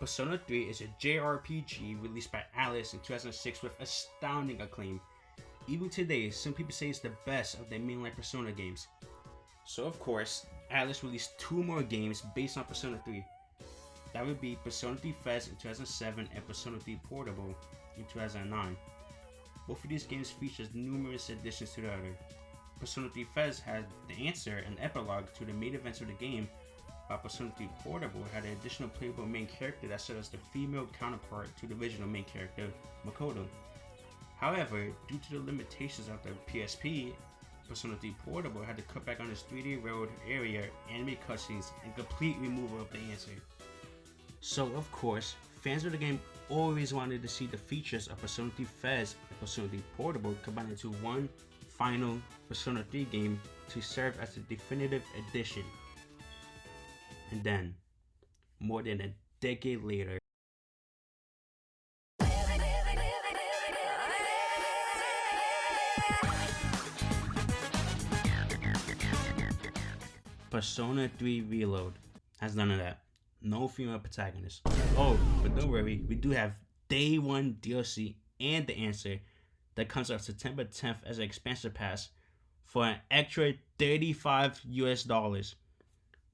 Persona 3 is a JRPG released by Atlus in 2006 with astounding acclaim. Even today, some people say it's the best of their mainline Persona games. So of course, Atlus released 2 more games based on Persona 3. That would be Persona 3 FES in 2007 and Persona 3 Portable in 2009. Both of these games features numerous additions to the other. Persona 3 FES had the answer and epilogue to the main events of the game, while Persona 3 Portable had an additional playable main character that served as the female counterpart to the original main character, Makoto. However, due to the limitations of the PSP, Persona 3 Portable had to cut back on its 3D road area, anime cutscenes, and complete removal of the answer. So of course, fans of the game always wanted to see the features of Persona 3 FES and Persona 3 Portable combined into one final Persona 3 game to serve as the definitive edition. And then, more than a decade later, Persona 3 Reload has none of that. No female protagonist. Oh, but don't worry, we do have Day 1 DLC and the answer that comes out September 10th as an expansion pass for an extra $35 US.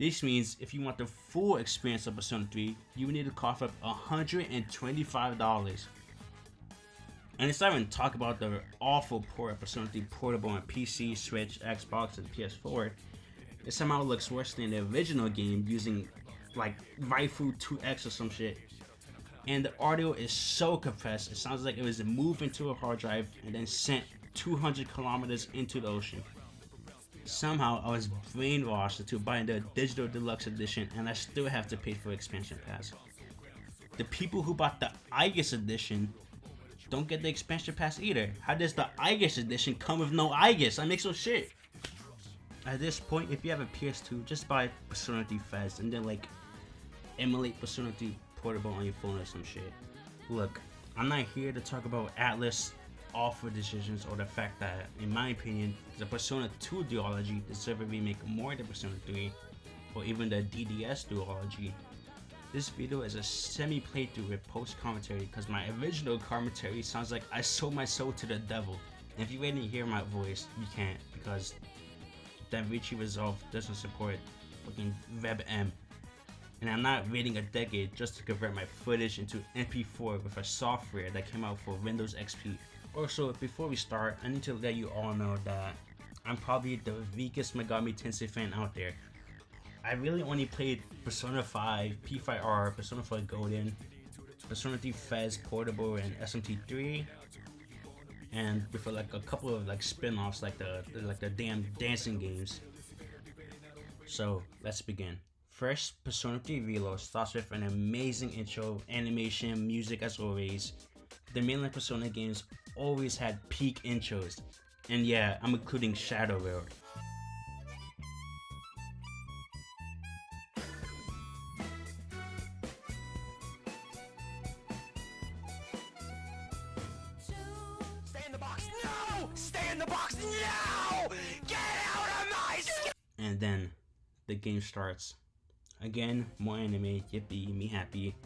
This means if you want the full experience of Persona 3, you would need to cough up $125. And it's not even talk about the awful port of Persona 3 Portable on PC, Switch, Xbox, and PS4. It somehow looks worse than the original game using like Raifu 2X or some shit. And the audio is so compressed, it sounds like it was moved into a hard drive and then sent 200 kilometers into the ocean. Somehow I was brainwashed into buying the digital deluxe edition and I still have to pay for expansion pass. The people who bought the Aegis edition don't get the expansion pass either. How does the Aegis edition come with no Aegis? That makes no shit. At this point, if you have a PS2, just buy Persona 3 FES and then like emulate Persona 3 Portable on your phone or some shit. Look, I'm not here to talk about Atlus offer decisions or the fact that, in my opinion, the Persona 2 duology deserves a remake more than Persona 3 or even the DDS duology. This video is a semi-playthrough with post-commentary because my original commentary sounds like I sold my soul to the devil. And if you wait to hear my voice, you can't because DaVinci Resolve doesn't support fucking WebM. And I'm not waiting a decade just to convert my footage into MP4 with a software that came out for Windows XP. Also, before we start, I need to let you all know that I'm probably the weakest Megami Tensei fan out there. I really only played Persona 5, P5R, Persona 4 Golden, Persona 3 FES Portable, and SMT3, and with like a couple of like spin-offs like the damn dancing games. So let's begin. First, Persona 3 Reload starts with an amazing intro, animation, music as always. The mainline Persona games always had peak intros, and yeah, I'm including Shadow World. Stay in the box! No! Stay in the box! No! Get out of my skin! And then the game starts. Again, more anime, yippee, me happy.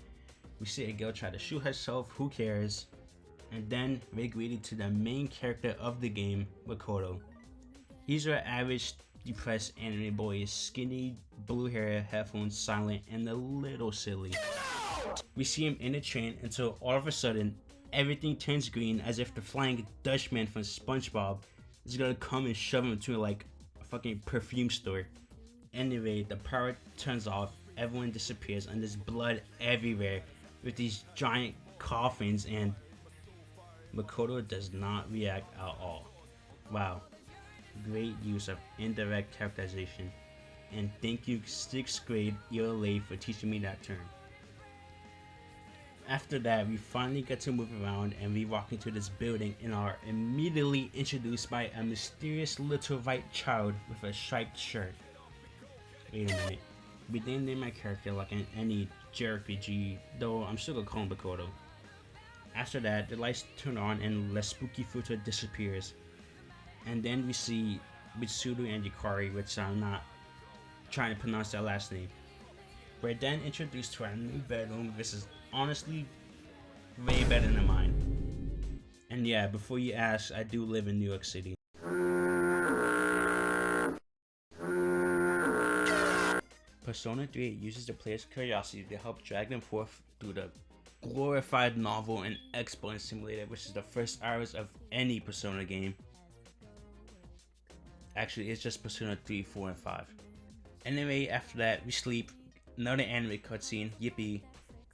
We see a girl try to shoot herself, who cares? And then we're greeted to the main character of the game, Makoto. He's your average depressed anime boy, skinny, blue hair, headphones, silent, and a little silly. We see him in a train until all of a sudden, everything turns green as if the Flying Dutchman from SpongeBob is gonna come and shove him into like a fucking perfume store. Anyway, the power turns off, everyone disappears, and there's blood everywhere with these giant coffins, and Makoto does not react at all. Wow, great use of indirect characterization, and thank you 6th grade ELA for teaching me that term. After that, we finally get to move around and we walk into this building and are immediately introduced by a mysterious little white child with a striped shirt. Wait a minute, we didn't name my character like in any JRPG, though I'm still gonna call him Makoto. After that, the lights turn on and the spooky footage disappears. And then we see Mitsuru and Yukari, which I'm not trying to pronounce their last name. We're then introduced to our new bedroom, which is honestly way better than mine. And yeah, before you ask, I do live in New York City. Persona 3 uses the player's curiosity to help drag them forth through the glorified novel and exploit simulator, which is the first hours of any Persona game. Actually, it's just Persona 3, 4, and 5. Anyway, after that, we sleep, another anime cutscene, yippee,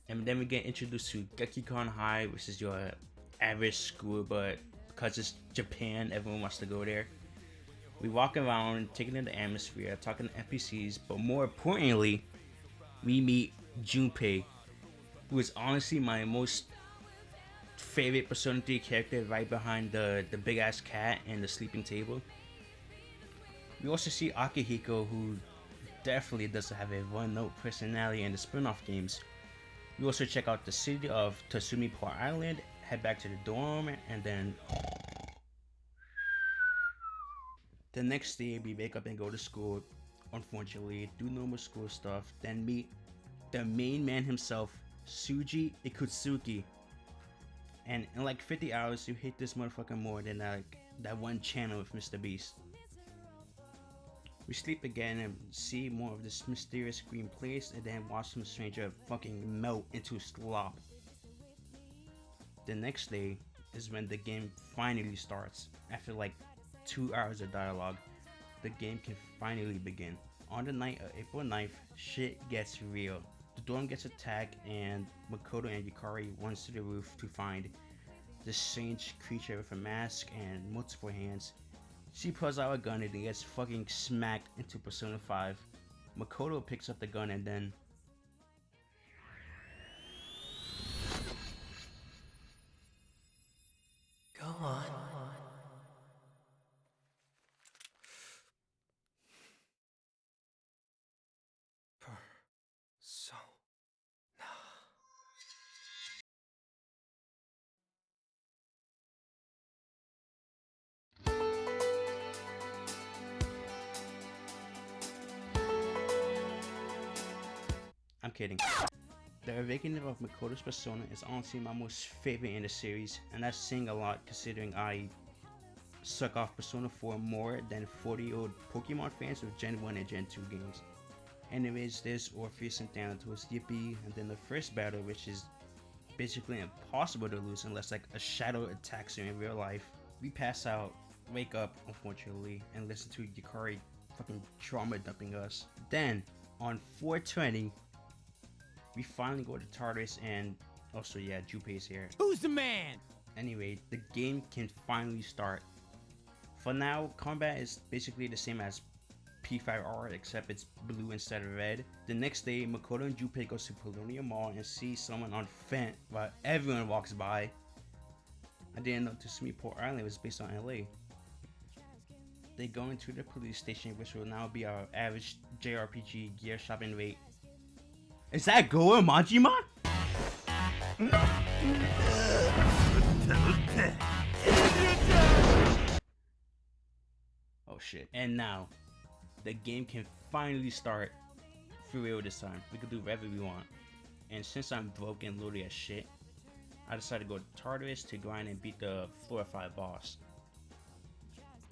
and then we get introduced to Gekikon High, which is your average school, but because it's Japan, everyone wants to go there. We walk around, taking in the atmosphere, talking to NPCs, but more importantly, we meet Junpei, who is honestly my most favorite Persona 3 character, right behind the big ass cat and the sleeping table. We also see Akihiko, who definitely doesn't have a one-note personality in the spin-off games. We also check out the city of Tatsumi Port Island, head back to the dorm, and then the next day we wake up and go to school, unfortunately, do normal school stuff, then meet the main man himself, Suji Ikutsuki. And in like 50 hours, you hate this motherfucker more than that one channel with Mr. Beast. We sleep again and see more of this mysterious green place, and then watch some stranger fucking melt into slop. The next day is when the game finally starts. After like 2 hours of dialogue, the game can finally begin. On the night of April 9th, shit gets real. The dorm gets attacked and Makoto and Yukari runs to the roof to find this strange creature with a mask and multiple hands. She pulls out a gun and gets fucking smacked into Persona 5. Makoto picks up the gun and then Go on. Persona. I'm kidding. The awakening of Makoto's persona is honestly my most favorite in the series, and that's saying a lot considering I suck off Persona 4 more than 40-year-old Pokemon fans with Gen 1 and Gen 2 games. Anyways, there's Orpheus and Thanatos, yippee, and then the first battle, which is basically impossible to lose unless like a shadow attacks you in real life. We pass out, wake up unfortunately, and listen to Yukari fucking trauma dumping us. Then, on 420, we finally go to Tartarus, and also yeah, Junpei's here. Who's the man? Anyway, the game can finally start. For now, combat is basically the same as P5R, except it's blue instead of red. The next day, Makoto and Junpei goes to Paulownia Mall and see someone on Fent while everyone walks by. I didn't know Tatsumi Port Island was based on LA. They go into the police station, which will now be our average JRPG gear shopping rate. Is that Goa Majima? Oh shit. And now, the game can finally start for real this time. We can do whatever we want. And since I'm broke and loaded as shit, I decided to go to Tartarus to grind and beat the floor 5 boss.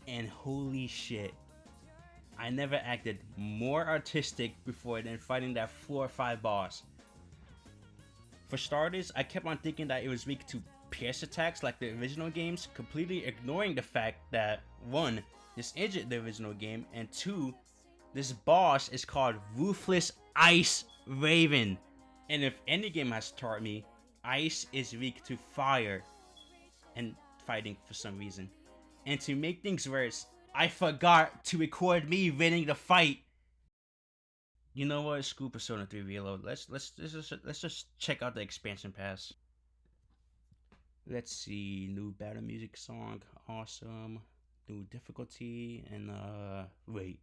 And holy shit, I never acted more artistic before than fighting that floor 5 boss. For starters, I kept on thinking that it was weak to pierce attacks like the original games, completely ignoring the fact that 1, this injured the original game, and 2, this boss is called Ruthless Ice Raven. And if any game has taught me, ice is weak to fire and fighting for some reason. And to make things worse, I forgot to record me winning the fight. You know what? Screw Persona 3 Reload. Let's just check out the expansion pass. Let's see. New battle music song. Awesome. New difficulty. And wait.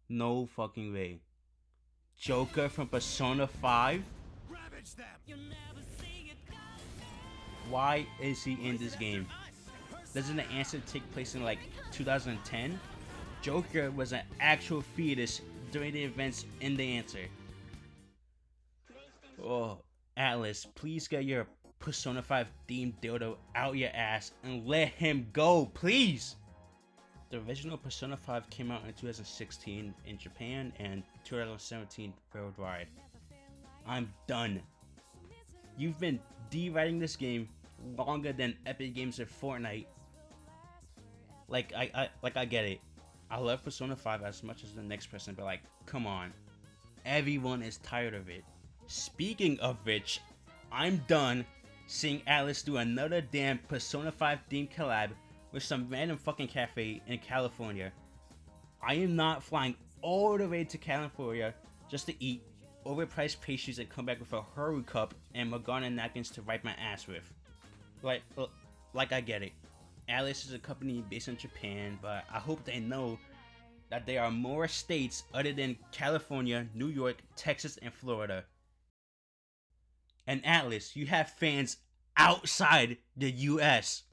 No fucking way. Joker from Persona 5? Ravage them. Why is he in this game? Doesn't the answer take place in like 2010? Joker was an actual fetus during the events in the answer. Oh, Atlas, please get your Persona 5 themed dildo out your ass and let him go, please! The original Persona 5 came out in 2016 in Japan and 2017 worldwide. I'm done. You've been de-writing this game longer than Epic Games or Fortnite. Like I get it. I love Persona 5 as much as the next person, but like, come on. Everyone is tired of it. Speaking of which, I'm done seeing Atlas do another damn Persona 5 themed collab with some random fucking cafe in California. I am not flying all the way to California just to eat overpriced pastries and come back with a Haru cup and Magana napkins to wipe my ass with. Like I get it. Atlas is a company based in Japan, but I hope they know that there are more states other than California, New York, Texas, and Florida. And Atlas, you have fans outside the US.